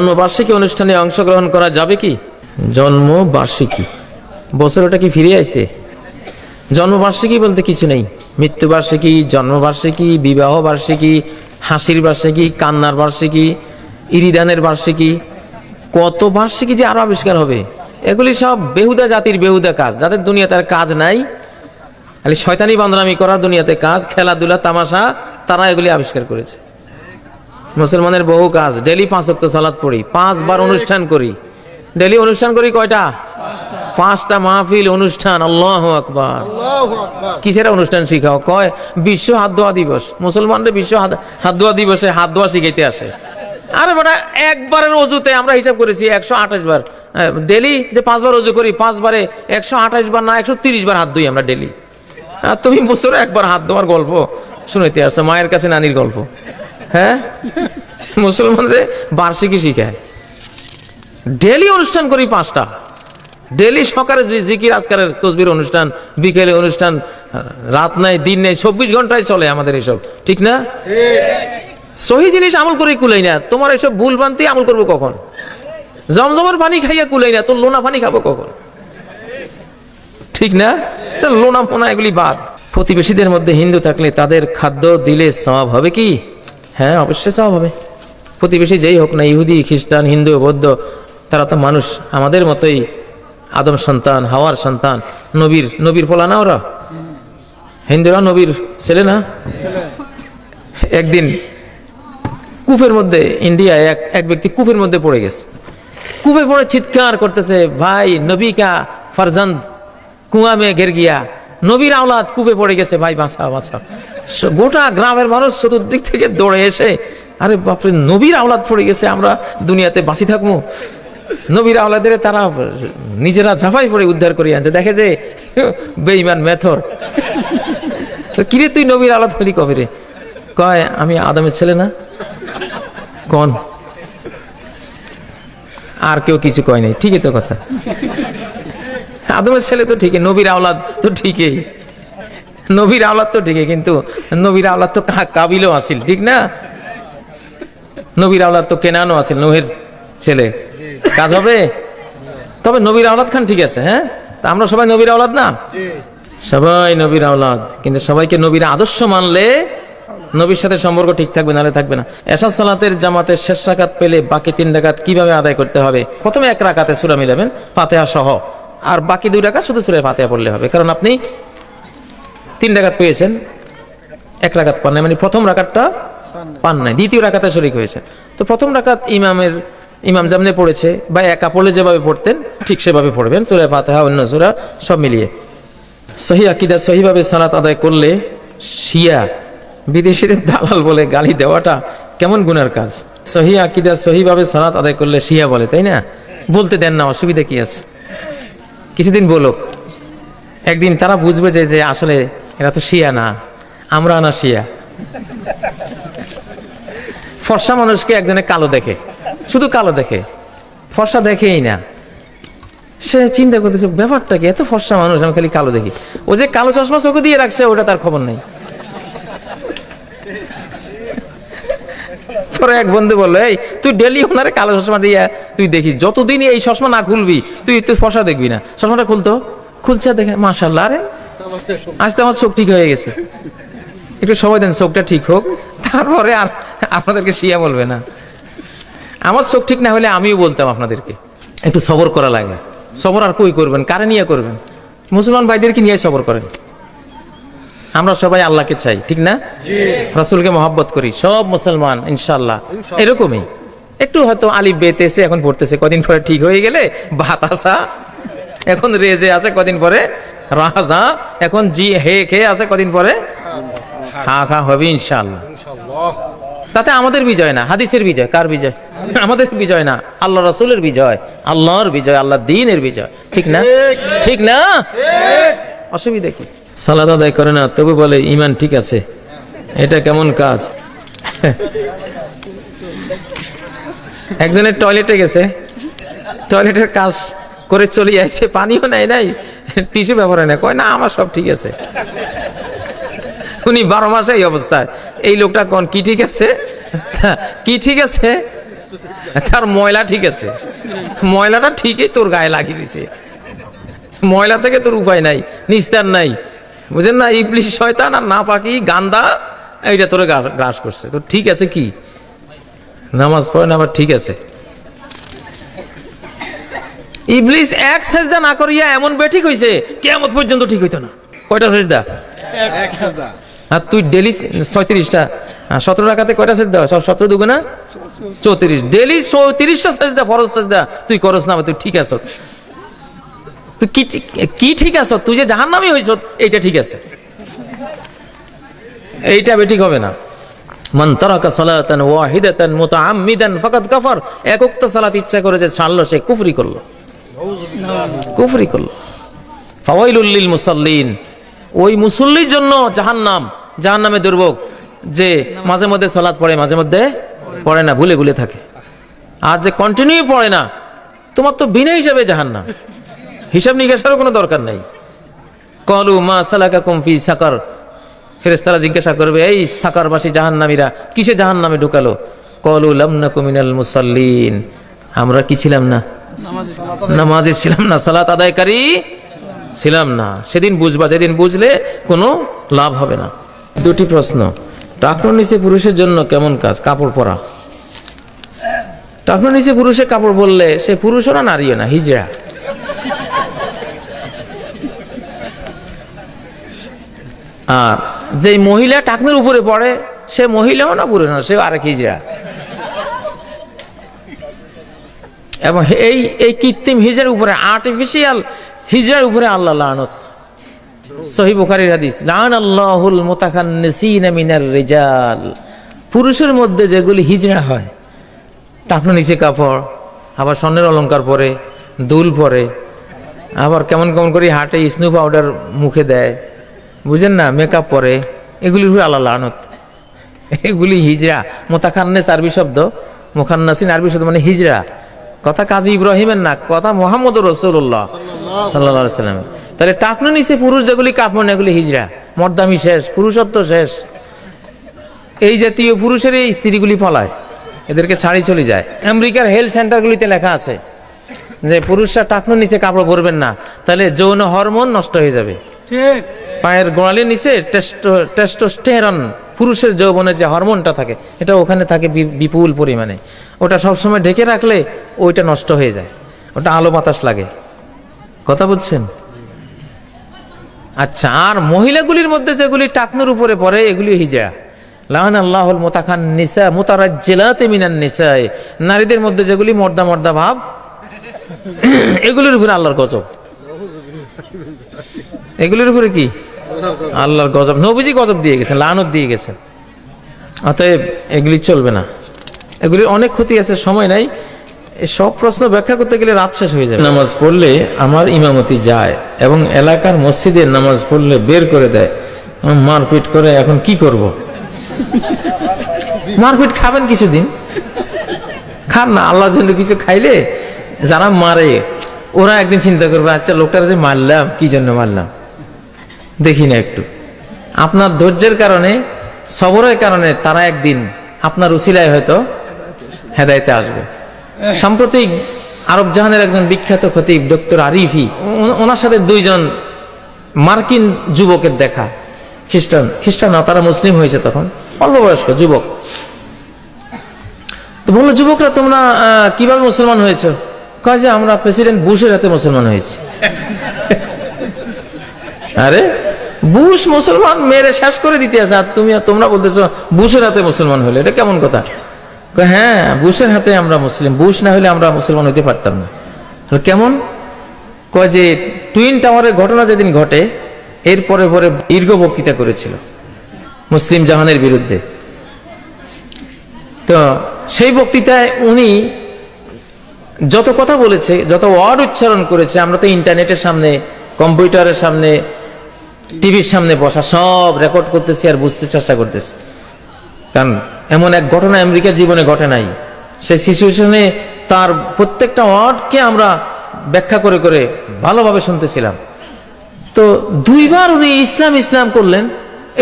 জন্মবার্ষিকী অনুষ্ঠানে অংশগ্রহণ করা যাবে কি? জন্মবার্ষিকী বছর ওটা কি ফিরে আসে? জন্মবার্ষিকী বলতে কিছু নেই। মৃত্যুবার্ষিকী, জন্মবার্ষিকী, বিবাহ বার্ষিকী, হাসির বার্ষিকী, কান্নার বার্ষিকী, ইরিদানের বার্ষিকী, কত বার্ষিকী যে আরো আবিষ্কার হবে। এগুলি সব বেহুদা জাতির বেহুদা কাজ, যাদের দুনিয়াতে আর কাজ নাই, খালি শয়তানি বান্দরামি করা দুনিয়াতে কাজ, খেলাধুলা তামাশা, তারা এগুলি আবিষ্কার করেছে। মুসলমানের বহু কাজ, ডেলি 5 ওয়াক্ত সালাত পড়ি, 5 বার অনুষ্ঠান করি। ডেলি অনুষ্ঠান করি কয়টা? 5টা মাহফিল অনুষ্ঠান। আল্লাহু আকবার। কিসের অনুষ্ঠান শিখাও? কয় বিশ্ব হাত ধোয়া দিবস। মুসলমানদের বিশ্ব হাত ধোয়া দিবসে হাত ধোয়া শিখাইতে আসে। আরে বেটা, একবারের অজুতে আমরা হিসাব করেছি 128 বার। ডেলি যে 5 বার অজু করি, 5 বারে 128 বার না 130 বার হাত ধুই আমরা ডেলি। আর তুমি বছরে একবার হাত ধোয়ার গল্প শুনাইতে আসছো, মায়ের কাছে নানির গল্প। হ্যাঁ, মুসলমানদের বার্ষিকী শিখায়। ডেলি অনুষ্ঠান করি 5টা। ডেলি সকালে জিকির আজকারের তসবির অনুষ্ঠান, বিকেলে অনুষ্ঠান, রাত নাই দিন নেই, 24 ঘন্টায় চলে আমাদের এসব, ঠিক না? সহি জিনিস আমল করে কুলাই না। তোমার এসব ভুল ভ্রান্তি আমল করবো কখন? জমজমের পানি খাইয়া কুলাই না, তোর লোনা পানি খাবো কখন? ঠিক না? লোনা পোনা এগুলি বাদ। প্রতিবেশীদের মধ্যে হিন্দু থাকলে তাদের খাদ্য দিলে সওয়াব হবে কি? হ্যাঁ, অবশ্যই সওয়াব হবে। প্রতিবেশী যেই হোক না, ইহুদি, খ্রিস্টান, হিন্দু, বৌদ্ধ, তারা তো মানুষ, আমাদের মতোই আদম সন্তান, হাওয়ার সন্তান, নবীর পোলা না ওরা? হিন্দুরা নবীর ছেলে না? একদিন কূপের মধ্যে, ইন্ডিয়ায় এক ব্যক্তি কূপের মধ্যে পড়ে গেছে। কূপে পড়ে চিৎকার করতেছে, ভাই নবী কা ফরজন্দ কুয়া মে ঘের গিয়া, নবীর আওলাদ কূপে পড়ে গেছে, ভাই বাঁচা বাঁচা। গোটা গ্রামের মানুষ চতুর্দিক থেকে দৌড়ে এসে, আরে বাপরে, নবীর আওলাদ পড়ে গেছে, আমরা দুনিয়াতে বাঁচি থাকবো? নবীর আওলাদের তারা নিজেরা ঝাঁপাই পড়ে উদ্ধার করিয়ে আনছে। দেখে যে বেঈমান মেথর। কিরে তুই নবীর আওলাদ হলি কবে রে? কয় আমি আদমের ছেলে না। কোন? আর কেউ কিছু কয় নাই। ঠিকই তো কথা, আদমের ছেলে তো ঠিকই, নবীর আওলাদ তো ঠিকই, নবীর আওলাদ তো ঠিকই, কিন্তু নবীর আওলাদ তো কাবিলও আসিল, ঠিক না? নবীর আওলাদ তো কেনানও আসিল, নূহের ছেলে। কাজ হবে? তবে নবীর আওলাদ খান ঠিক আছে। হ্যাঁ, তা আমরা সবাই নবীর আওলাদ না? সবাই নবীর আওলাদ, কিন্তু সবাইকে নবীর আদর্শ মানলে নবীর সাথে সম্পর্ক ঠিক থাকবে, নাহলে থাকবে না। এশার সালাতের জামাতে শেষ রাকাত পেলে বাকি 3 রাকাত কিভাবে আদায় করতে হবে? প্রথমে 1 রাকাতে সূরা মিলাবেন ফাতিহা সহ, আর বাকি 2 রাকাত শুধু সূরা ফাতিহা পড়লে হবে। কারণ আপনি 3 রাকাত পেয়েছেন, 1 রাকাত পান নাই, মানে প্রথম রাকাতটা পান নাই, দ্বিতীয় রাকাতে শরীক হয়েছে। তো প্রথম রাকাত ইমাম যেমনে পড়েছে বা একা পড়লে যেভাবে পড়তেন ঠিক সেভাবে পড়বেন, সূরা ফাতিহা, অন্য সূরা সব মিলিয়ে। সহি আকীদা সহিভাবে সালাত আদায় করলে শিয়া বিদেশিদের দালাল বলে গালি দেওয়াটা কেমন গুনার কাজ? সহি আকীদা সহিভাবে সালাত আদায় করলে শিয়া বলে, তাই না? বলতে দেন না, অসুবিধা কি আছে? কিছুদিন বলুক, একদিন তারা বুঝবে যে আসলে এরা তো শিয়া না, আমরা না শিয়া। ফর্সা মানুষকে একজনে কালো দেখে, শুধু কালো দেখে, ফর্সা দেখেই না। সে চিন্তা করতেছে ব্যাপারটা কি, এত ফর্সা মানুষ আমি খালি কালো দেখি। ও যে কালো চশমা চোখে দিয়ে রাখছে ওটা তার খবর নেই। পরে এক বন্ধু বললো, এই তুই ডেলি ওনারে কালো চশমা দিয়ে তুই দেখিস, যতদিন এই চশমা না খুলবি তুই ফর্সা দেখবি না। চশমাটা খুলছে, দেখে মাশাআল্লাহ, আরে আজ তো আমার চোখ ঠিক হয়ে গেছে। একটু সময় দেন, চোখটা ঠিক হোক, তারপরে আর আপনাদেরকে শিয়া বলবে না। আমার চোখ ঠিক না হলে আমিও বলতাম আপনাদেরকে। একটু সবর করা লাগে। সবর আর কই করবেন? কারে নিয়ে করবেন? মুসলমান ভাইদেরকে নিয়ে সবর করেন। আমরা সবাই আল্লাহকে চাই, ঠিক না? রাসূলকে মহব্বত করি, সব মুসলমান ইনশাআল্লাহ এরকমই। একটু হয়তো আলিফ বেতেছে এখন পড়তেছে, কদিন পরে ঠিক হয়ে গেলে বাতাসা, এখন রেজে আছে, কদিন পরে রাজা, এখন জি হে খে আছে, কদিন পরে হা খা হবে ইনশাআল্লাহ। তাতে আমাদের বিজয় না, হাদিসের বিজয়। কার বিজয়? আমাদের বিজয় না, আল্লাহ রাসূলের বিজয়, আল্লাহর বিজয়, আল্লাহ দ্বীনের বিজয়, ঠিক না? ঠিক না? অসুবিধা কি? সালাত আদায় করে না তবু বলে ঈমান ঠিক আছে, এটা কেমন কাজ? একজনের টয়লেটে গেছে, টয়লেটের কাজ করে চলে আসছে, পানিও নাই, টিস্যু ব্যবহার না, কয় না আমার সব ঠিক আছে। উনি 12 মাসে এই অবস্থায়। এই লোকটা কোন কি ঠিক আছে? কি ঠিক আছে? তার ময়লা ঠিক আছে, ময়লাটা ঠিকই তোর গায়ে লাগিয়ে দিছে, ময়লা থেকে তোর উপায় নাই, নিস্তার নাই, বুঝেন না? ইবলিশ শয়তান আর নাপাকি গান্দা এইটা তোরে গ্রাস করছে। তো ঠিক আছে কি? নামাজ পড়ে না আবার ঠিক আছে। ইবলিশ এক সেজদা না করিয়া এমন বেঠিক হইছে কিয়ামত পর্যন্ত ঠিক হইতো না। কয়টা সেজদা? এক সাজদা। আর তুই ডেলি 37টা 17 রাকাতে কয়টা সেজদা? 17 দুগুণা 34, ডেলি 34টা সেজদা ফরজ সেজদা তুই করস না, তুই ঠিক আছ? তুই কি ঠিক আছ? তুই যে জাহান্নামী হইছ এইটা ঠিক আছে, এইটা বেঠিক হবে না। মান তারাকা সালাতান ওয়াহিদাতান মুতাআম্মিদান ফাকাদ কাফার, এক ওয়াক্ত সালাত ইচ্ছা করে যে ছাড়লো সে কুফরি করলো, কুফরি করলো। ফাওয়াইলুল লিল মুসাল্লিন, ওই মুসল্লির জন্য জাহান্নাম, জাহান্নামে দুর্ভোগ, যে মাঝে মধ্যে সালাত পড়ে মাঝে মধ্যে পড়ে না, ভুলে ভুলে থাকে। আর যে কন্টিনিউ পড়ে না, তোমার তো বিনা হিসাবে জাহান্নাম, হিসাব নিকাশেরও কোনো দরকার নাই। ক্বালু মা সালাকাকুম ফি সাকার, ফেরেশতারা জিজ্ঞাসা করবে, এই সাকারবাসী জাহান্নামীরা কিসে জাহান্নামে ঢুকালো? ক্বালু লাম নাকু মিনাল মুসাল্লিন, আমরা কি ছিলাম না? নামাজে ছিলাম না, সালাত আদায়কারী ছিলাম না। সেদিন বুঝবা, যেদিন বুঝলে কোনো লাভ হবে না। দুটি প্রশ্ন। টাকনোর নিচে পুরুষের জন্য কেমন কাজ? কাপড় পরা। টাকনোর নিচে পুরুষের কাপড় বললে সে পুরুষও না নারীও না, হিজড়া। আর যে মহিলা টাকনোর উপরে পড়ে সে মহিলাও না পুরুষ না, সে আরেক হিজড়া। এবং এই কৃত্রিম হিজড়ার উপরে, আর্টিফিশিয়াল হিজড়ার উপরে আল্লাহ লানত। সহিহ বুখারীর হাদিস, লানাল্লাহুল মুতাখান্নিসিনা মিনার রিজাল, পুরুষের মধ্যে যেগুলি হিজড়া হয়, টাকনোর নিচে কাপড়, আবার স্বর্ণের অলংকার পরে, দুল পরে, আবার কেমন কেমন করে হাটে স্নো পাউডার মুখে দেয়, বুঝেন না, মেকআপ পরে, এগুলির উপরে আল্লাহ লানত। এগুলি হিজড়া। মুতাখান্নিস আরবি শব্দ, মুখান্নাসিন আরবি শব্দ মানে হিজড়া। কথা কাজী ইব্রাহিমের না, কথা মুহাম্মদুর রাসূলুল্লাহ সাল্লাল্লাহু আলাইহি ওয়াসাল্লাম। তাহলে টাকনোর নিচে পুরুষ যেগুলি কাপড়, এগুলি হিজড়া, মর্দামি শেষ, পুরুষত্ব শেষ। এই জাতীয় পুরুষের এই স্ত্রীগুলি পলায়, এদেরকে ছাড়ি চলে যায়। আমেরিকার হেলথ সেন্টারগুলিতে লেখা আছে যে পুরুষরা টাকনোর নিচে কাপড় পরবেন না, তাহলে যৌন হরমোন নষ্ট হয়ে যাবে। ঠিক। পায়ের গোড়ালির নিচে টেস্টোস্টেরন, পুরুষের যৌবনের যে হরমোনটা থাকে, এটা ওখানে থাকে বিপুল পরিমাণে। ওটা সবসময় ঢেকে রাখলে ওইটা নষ্ট হয়ে যায়, ওটা আলো বাতাস লাগে। কথা বুঝছেন? আচ্ছা, আর মহিলাগুলির মধ্যে যেগুলি টাকনোর উপরে পড়ে এগুলি হিজড়া। লানাল্লাহুল মুতাখান্নিসা মুতারাজ্জিলাতি মিনান নিসা, নারীদের মধ্যে যেগুলি মর্দা মর্দা ভাব, এগুলির উপরে আল্লাহর গজব। এগুলির উপরে কি? আল্লাহর গজব। নবীজি গজব দিয়ে গেছেন, লানত দিয়ে গেছেন। অতএব এগুলি চলবে না, এগুলির অনেক ক্ষতি আছে, সময় নাই। সব প্রশ্ন ব্যাখ্যা করতে গেলে রাত শেষ হয়ে যাবে। নামাজ পড়লে আমার ইমামতি যায় এবং এলাকার মসজিদে নামাজ পড়লে বের করে দেয়, মারপিট করে, এখন কি করব? মারপিট খাবেন কিছুদিন, খান না, আল্লাহর জন্য কিছু খাইলে যারা মারে ওরা একদিন চিন্তা করবে, আচ্ছা লোকটার যে মারলাম কি জন্য মারলাম, দেখি না একটু। আপনার ধৈর্যের কারণে, সবরের কারণে তারা একদিন আপনার উসিলায় হয়তো হেদায়েতে আসবে। সাম্প্রতিক আরব জাহানের একজন বিখ্যাত খতিব ডক্টর আরিফি, ওনার সাথে দুইজন মার্কিন যুবকের দেখা, খ্রিস্টান না, তারা মুসলিম হয়েছে তখন, অল্প বয়স্ক যুবক। তো বললো, যুবকরা তোমরা কিভাবে মুসলমান হয়েছ? কয় যে আমরা প্রেসিডেন্ট বুশের হাতে মুসলমান হয়েছি। আরে বুশ মুসলমান মেরে শেষ করে দিতে আছে, আর তোমরা বলতেছো বুশের হাতে মুসলমান হলে, এটা কেমন কথা? হ্যাঁ, বুশের হাতে আমরা মুসলিম, বুশ না হলে আমরা মুসলমান হইতে পারতাম না। কেমন? কয় যে টুইন টাওয়ারের ঘটনা যেদিন ঘটে, এরপরে পরে দীর্ঘ বক্তৃতা করেছিল মুসলিম জাহানের বিরুদ্ধে। তো সেই বক্তৃতায় উনি যত কথা বলেছে, যত ওয়ার্ড উচ্চারণ করেছে, আমরা তো ইন্টারনেটের সামনে, কম্পিউটারের সামনে, টিভির সামনে বসা, সব রেকর্ড করতেছি আর বুঝতে চেষ্টা করতেছি। কারণ এমন এক ঘটনা আমেরিকার জীবনে ঘটে নাই। সেই সিচুয়েশনে তার প্রত্যেকটা ওয়ার্ডকে আমরা ব্যাখ্যা করে করে ভালোভাবে শুনতেছিলাম। তো দুইবার উনি ইসলাম ইসলাম করলেন,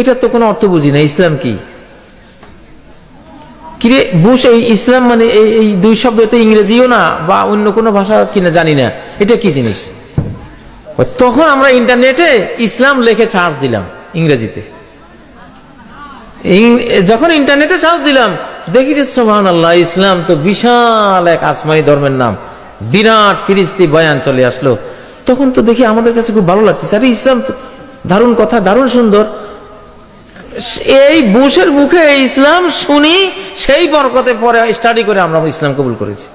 এটা তো কোনো অর্থ বুঝি না, ইসলাম কি? কিরে বুশ, এই ইসলাম মানে এই দুই শব্দ তো ইংরেজিও না বা অন্য কোনো ভাষা কিনা জানি না, এটা কি জিনিস? তখন আমরা ইন্টারনেটে ইসলাম লিখে চার্জ দিলাম ইংরেজিতে। যখন ইন্টারনেটে চার্জ দিলাম দেখি যে সুবহানাল্লাহ, ইসলাম তো বিশাল এক আসমানি ধর্মের নাম, বিরাট ফিরিস্তি বয়ান চলে আসলো। তখন তো দেখি আমাদের কাছে খুব ভালো লাগতেছে, আরে ইসলাম তো দারুণ কথা, দারুণ সুন্দর। এই বুশের মুখে ইসলাম শুনি, সেই বরকতে পরে স্টাডি করে আমরা ইসলাম কবুল করেছি।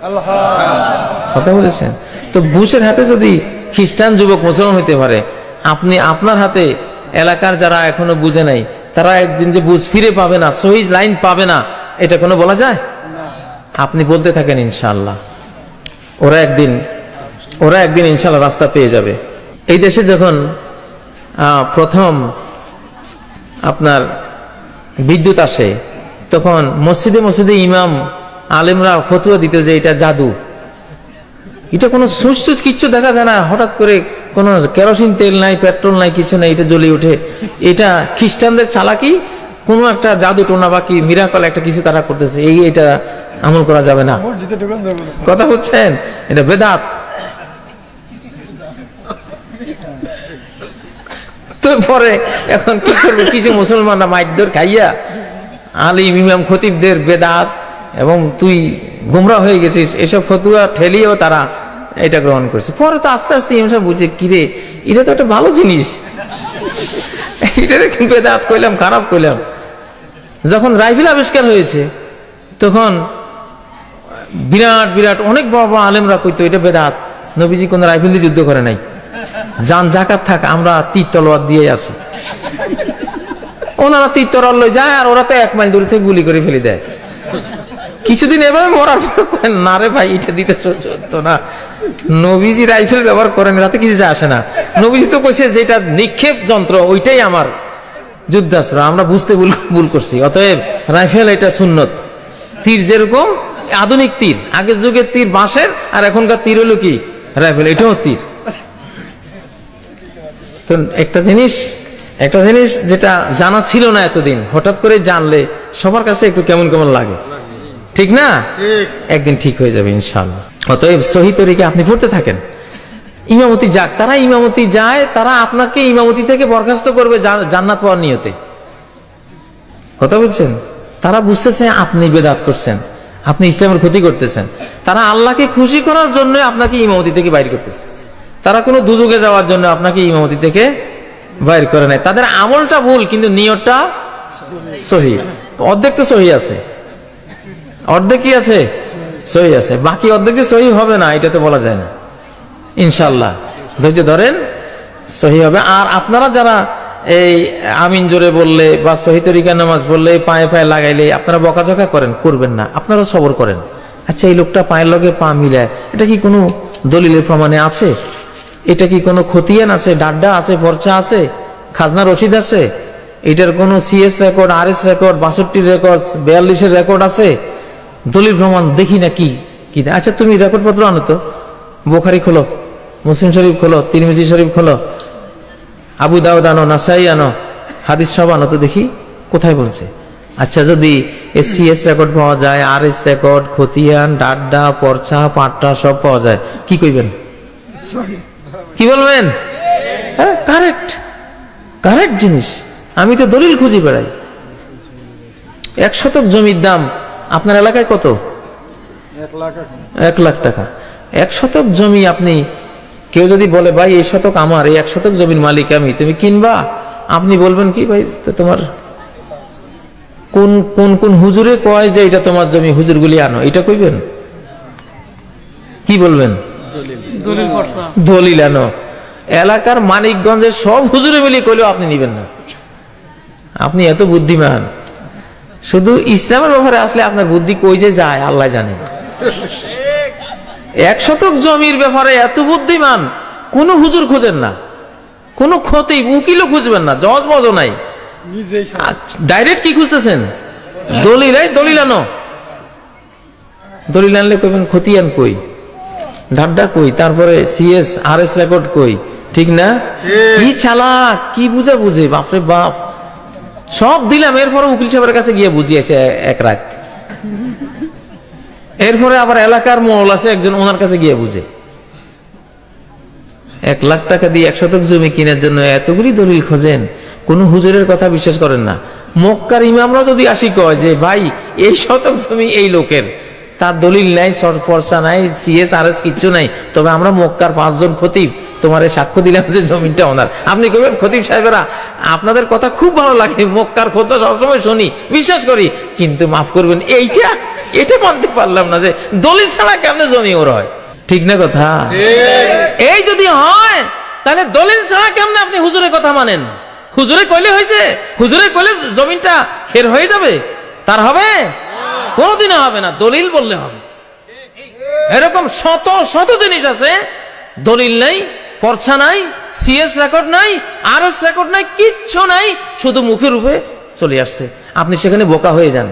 কথা বলেছেন তো, বুশের হাতে যদি খ্রিস্টান যুবক মুসলমান হইতে পারে, আপনি আপনার হাতে এলাকার যারা এখনো বুঝে নাই তারা একদিন যে বুঝ ফিরে পাবে না, সহি লাইন পাবে না, এটা কোনো বলা যায়? আপনি বলতে থাকেন ইনশাআল্লাহ, ওরা একদিন ইনশাআল্লাহ রাস্তা পেয়ে যাবে। এই দেশে যখন প্রথম আপনার বিদ্যুৎ আসে, তখন মসজিদে মসজিদে ইমাম আলেমরা ফতুয়া দিত যে এটা জাদু, এটা কোনো সুস্থ কিচ্ছু দেখা যায় না, হঠাৎ করে কোনো কেরোসিন তেল নাই, পেট্রোল নাই, কিছু নাই, এটা জ্বলে ওঠে, এটা খ্রিস্টানদের চালাকি, কোনো একটা জাদু টোনা বা কি মিরাকল একটা কিছু তারা করতেছে, এটা আমল করা যাবে না। কথা হচ্ছেন, এটা বেদাত। তো পরে এখন কি করবে, কিছু মুসলমানরা মাইটদের খাইয়া আলিম ইমাম খতিবদের বেদাত এবং তুই গুমরা হয়ে গেছিস এসব ফতুয়া ঠেলিয়েও তারা এটা গ্রহণ করছে। পরে তো আস্তে আস্তে ইমাম সাহেব বুঝে, কিরে এটা তো একটা ভালো জিনিস, এটারে বেদাত কইলাম, খারাপ কইলাম। যখন রাইফেল আবিষ্কার হয়েছে তখন বিরাট বিরাট অনেক বড় বড় আলেমরা কইতো এটা বেদাত, নবীজি কোন রাইফেল দিয়ে যুদ্ধ করে নাই, জান জাকাত থাক, আমরা তীর তলোয়ার দিয়ে আছি। ওনারা তীর তলোয়ার লই যায় আর ওরা তো 1 মাইল দূর থেকে গুলি করে ফেলে দেয়। কিছুদিন এভাবে মরার পর না রে ভাই, এটা দিতে সহ্য না, নবীজি রাইফেল ব্যবহার করেন, রাতে কিছু যায় আসে না। নবীজি তো কইছে যেটা নিক্ষেপ যন্ত্র ওইটাই আমার যুদ্ধাস্ত্র, আমরা বুঝতে ভুল করছি। অতএব রাইফেল এটা সুন্নত। তীর যেরকম আধুনিক তীর, আগের যুগের তীর বাঁশের, আর এখনকার তীর হলো কি রাইফেল, এটাও তীর। তো একটা জিনিস যেটা জানা ছিল না এতদিন, হঠাৎ করে জানলে সবার কাছে একটু কেমন কেমন লাগে, ঠিক না? একদিন ঠিক হয়ে যাবে ইনশাআল্লাহ। অতএব সহি তরিকে আপনি পড়তে থাকেন। ইমামতি যাক, তারা ইমামতি যায়, তারা আপনাকে ইমামতি থেকে বরখাস্ত করবে জান্নাত পাওয়ার নিয়তে। কথা বলছেন, তারা বুঝতেছে আপনি বেদাত করছেন, আপনি ইসলামের ক্ষতি করতেছেন, তারা আল্লাহকে খুশি করার জন্য আপনাকে ইমামতি থেকে বাইর করতেছে। তারা কোনো দুজুগে যাওয়ার জন্য আপনাকে ইমামতি থেকে বাইর করে নাই। তাদের আমলটা ভুল কিন্তু নিয়তটা সহি। অর্ধেক তো সহি আছে, অর্ধেক কি আছে? সহি আছে। বাকি অর্ধেক যে সহি হবে না এটা তো বলা যায় না। ইনশাআল্লাহ ধৈর্য ধরেন, সহি হবে। আর আপনারা যারা এই আমিন জোরে বললে বা সহি তরিকা নামাজ বললে পায়ে পায়ে লাগাইলে আপনারা বকাঝকা করবেন না, আপনারা সবর করেন। আচ্ছা, এই লোকটা পায়ের লগে পা মিলায়, এটা কি কোনো দলিলের প্রমাণে আছে? এটা কি কোনো খতিয়ান আছে, ডাড্ডা আছে, পর্চা আছে, খাজনা রসিদ আছে? এটার কোনো CS record, RS record, 62 record, 42-এর রেকর্ড আছে? দলিল প্রমাণ দেখি না কি কি। আচ্ছা, তুমি রেকর্ড পত্র আনো তো, বুখারী খোলো, মুসলিম শরীফ খোলো, তিরমিজি শরীফ খোলো, আবু দাউদ আনো, নাসাই আনো, হাদিস সব আনো তো দেখি কোথায় বলছে। আচ্ছা, যদি সিএস রেকর্ড পাওয়া যায়, আরএস রেকর্ড, খতিয়ান, ডাড্ডা, পর্চা, পাট্টা সব পাওয়া যায়, কি কইবেন? কি বলবেন? হ্যাঁ, কারেক্ট জিনিস। আমি তো দলিল খুঁজে বেড়াই। 1 শতক জমির দাম আপনার এলাকায় কত? 1 লাখ টাকা। 1 শতক জমি আপনি, কেউ যদি বলে ভাই এই শতক আমার, এই 1 শতক জমির মালিক আমি, তুমি কিনবা? আপনি বলবেন কি, ভাই তো তোমার কোন হুজুরে কয় যে এটা তোমার জমি, হুজুরগুলি আনো, এটা কইবেন? কি বলবেন? দলিল আনো। এলাকার মানিকগঞ্জের সব হুজুরে মিলে কইলেও আপনি নিবেন না। আপনি এত বুদ্ধিমান, শুধু ইসলামের ব্যাপারে আসলে আপনার বুদ্ধি কই যে যায় আল্লাহ জানে। 1 শতক জমির ব্যাপারে এত বুদ্ধিমান কোন হুজুর খোঁজেন না, কোন খতিব উকিলও খুঁজবেন না, জজ বজও নাই, ডাইরেক্ট কি খুঁজতেছেন? দলিল আনো। দলিল আনলে কইবেন খতিয়ান কই, ডাড্ডা কই, তারপরে সিএস আরএস রেকর্ড কই, ঠিক না? কি চালাক, কি বুঝে বাপরে বাপ, সব দিলাম। এরপর উকিল সাহেবের কাছে গিয়ে বুঝিয়েছে 1 রাত। এরপরে আবার এলাকার মোড়ল আছে একজন, ওনার কাছে গিয়ে বুঝে 1 লাখ টাকা দিয়ে 1 শতক জমি কেনার জন্য এতগুলি দলিল খোঁজেন, কোন হুজুরের কথা বিশ্বাস করেন না। মক্কার ইমামরা যদি আসি কয় যে ভাই এই শতক জমি এই লোকের, তার দলিল নাই, পর্চা নাই, CSRS কিচ্ছু নাই, তবে আমরা মক্কার 5 জন খতিব তোমার সাক্ষ্য দিলাম যে জমিনটা ওনার। আপনি কইবেন খতিব সাহেবেরা আপনাদের কথা খুব ভালো লাগে, মক্কার খোদবা সবসময় শুনি, বিশ্বাস করি, কিন্তু মাফ করবেন এটা মানতে পারলাম না যে দলিল ছাড়া কেমনে জমি ওর হয়। ঠিক না কথা? এই যদি হয় তাহলে দলিল ছাড়া কেমনে আপনি হুজুরের কথা মানেন? হুজুরে কইলে হয়েছে? হুজুরে কইলে জমিনটা হের হয়ে যাবে? তার হবে? কোনদিনও হবে না, দলিল বললে হবে। এরকম শত শত জিনিস আছে, দলিল নাই, পর্চা নাই, CS রেকর্ড নাই, RS রেকর্ড নাই, কিচ্ছু নাই, শুধু মুখের উপরে চলে আসছে। আপনি সেখানে বোকা হয়ে যান।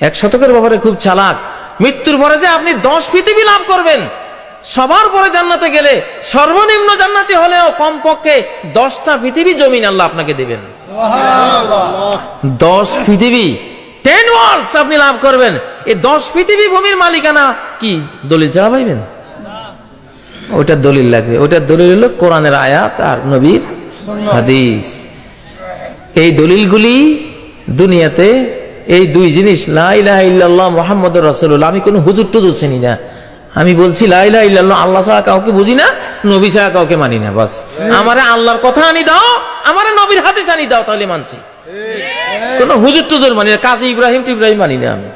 1 শতকের ব্যাপারে খুব চালাক। মৃত্যুর পরে যে আপনি 10 পৃথিবী লাভ করবেন, সবার পরে জান্নাতে গেলে সর্বনিম্ন জান্নাতি হলেও কমপক্ষে 10টা পৃথিবী জমিন আল্লাহ আপনাকে দেবেন। 10 পৃথিবী, 10 ওয়ার্ল্ডস আপনি লাভ করবেন। এই 10 পৃথিবী ভূমির মালিকানা কি দলিল ছাড়া পাইবেন? ওটা দলিল লাগবে। ওটার দলিল হলো কোরআনের আয়াত আর নবীর হাদিস। এই দলিলগুলি দুনিয়াতে এই 2 জিনিস, লা ইলাহা ইল্লাল্লাহ মুহাম্মাদুর রাসূলুল্লাহ। আমি কোনো হুজুর টুজুর চিনি না, আমি বলছি লা ইলাহা ইল্লাল্লাহ, আল্লাহ ছাড়া কাউকে বুঝি না, নবী ছাড়া কাউকে মানি না। বাস, আমারে আল্লাহর কথা আনি দাও, আমারে নবীর হাদিস আনি দাও, তাহলে মানছি। কোন হুজুর টুজুর মানি না, কাজী ইব্রাহিম টিব্রাহিম মানি না আমি।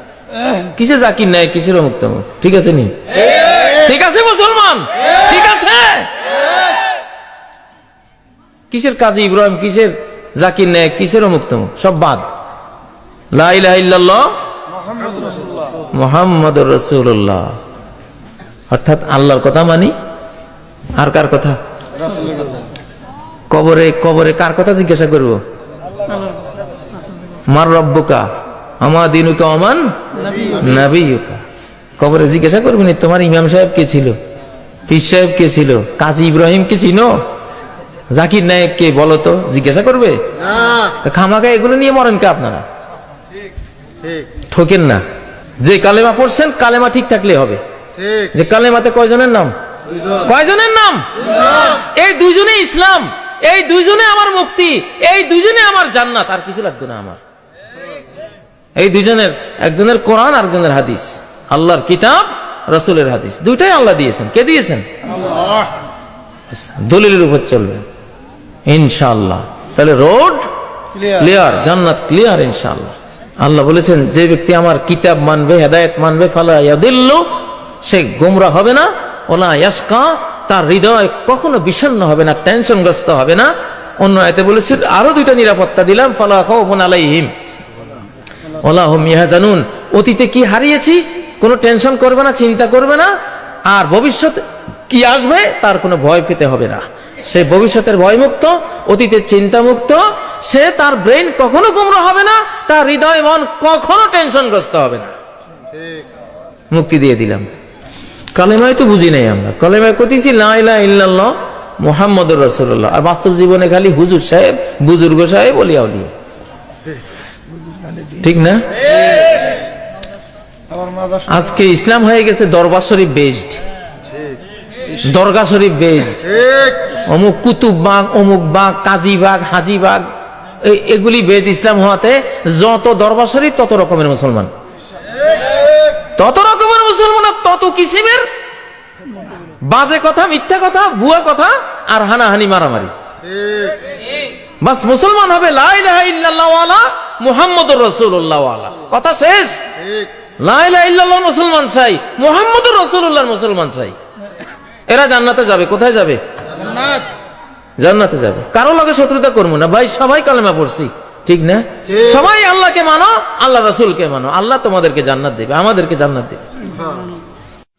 কিসে জাকির নাই, কিসের মুক্ত? ঠিক আছে নি? ঠিক আছে মুসলমান? ঠিক আছে? কিসের কাজী ইব্রাহিম, কিসের জাকির নাই, কিসের মুক্ত? সব বাদ। লা ইলাহা ইল্লাল্লাহ মুহাম্মাদুর রাসূলুল্লাহ, অর্থাৎ আল্লাহর কথা মানি। আর কার কথা? কবরে কবরে কার কথা জিজ্ঞাসা করব? মার রব্বুকা আমা দিনুকা ওমান নাবিয়ুকা। কবরে জিজ্ঞাসা করবেন তোমার ইমাম সাহেব কে ছিল, পীর সাহেব কে ছিল, কাজী ইব্রাহিম কে চিনো, জাকির নায়েক কে, বলো তো? জিজ্ঞাসা করবে? খামাখা এগুলো নিয়ে মরেন কে আপনারা? ঠকেন না। যে কালেমা পড়ছেন, কালেমা ঠিক থাকলে হবে। যে কালেমাতে কয়জনের নাম? কয়জনের নাম? এই 2 জনে ইসলাম, এই 2 জনে আমার মুক্তি, এই 2 জনে আমার জান্নাত, আর কিছু লাগতো না আমার। এই 2 জনের, একজনের কোরআন আর একজনের হাদিস, আল্লাহর কিতাব, রাসূলের হাদিস, দুইটাই আল্লাহ দিয়েছেন। কে দিয়েছেন? আল্লাহ। দলিলের উপর চলবেন ইনশাআল্লাহ, তাহলে রোড ক্লিয়ার, জান্নাত ক্লিয়ার ইনশাআল্লাহ। আল্লাহ বলেছেন যে ব্যক্তি আমার কিতাব মানবে, হেদায়েত মানবে, ফালা ইয়াদিল্লু, সে গোমরাহ হবে না, ওয়ালা ইয়াশকা, তার হৃদয় কখনো বিষণ্ণ হবে না, টেনশনগ্রস্ত হবে না। অন্য আয়াতে বলেছে আরো 2টা নিরাপত্তা দিলাম, ফালা খাউফুন আলাইহিম ওয়ালা হুম ইয়াহজানুন। অতীতে কি হারিয়েছি কোনো টেনশন করবে না, চিন্তা করবে না, আর ভবিষ্যৎ কি আসবে তার কোনো ভয় পেতে হবে না। সে ভবিষ্যতের ভয়মুক্ত, অতীতের চিন্তামুক্ত, সে তার ব্রেন কখনো গোমরাহ হবে না, তার হৃদয় মন কখনো টেনশনগ্রস্ত হবে না। মুক্তি দিয়ে দিলাম। কালেমায় তো বুঝি নাই আমরা, কালেমায় কইতেছি লা ইলাহা ইল্লাল্লাহ মুহাম্মাদুর রাসূলুল্লাহ, আর বাস্তব জীবনে খালি হুজুর সাহেব, বুজুর্গ সাহেব, ওলিয়া উলিয়া। ঠিক না? আজকে ইসলাম হয়ে গেছে দরবার শরীফ বেসড, দরগা শরীফ বেসড, অমুক কুতুব বাগ, অমুক বাগ, কাজী বাগ, হাজি বাগ, এগুলি বেসড ইসলাম হওয়াতে যত দরবার শরীফ তত রকমের মুসলমান, তত রকমের মুসলমান, তত কিসিমের বাজে কথা, মিথ্যা কথা, ভুয়া কথা, আর হানাহানি, মারামারি। বাস মুসলমান হবে লা ইলাহা ইল্লাল্লাহ ওয়ালা মুহাম্মাদুর রাসূলুল্লাহ ওয়ালা, কথা শেষ। লা ইলাহা ইল্লাল্লাহ মুসলমান চাই, মুহাম্মাদুর রাসূলুল্লাহ মুসলমান চাই, এরা জান্নাতে যাবে। কোথায় যাবে? জান্নাত। জান্নাতে যাবে। কারো লগে শত্রুতা করবো না ভাই, সবাই কালেমা পড়ছি, ঠিক না? সবাই আল্লাহকে মানো, আল্লাহ রাসূলকে মানো, আল্লাহ তোমাদেরকে জান্নাত দেবে, আমাদেরকে জান্নাত দেবে।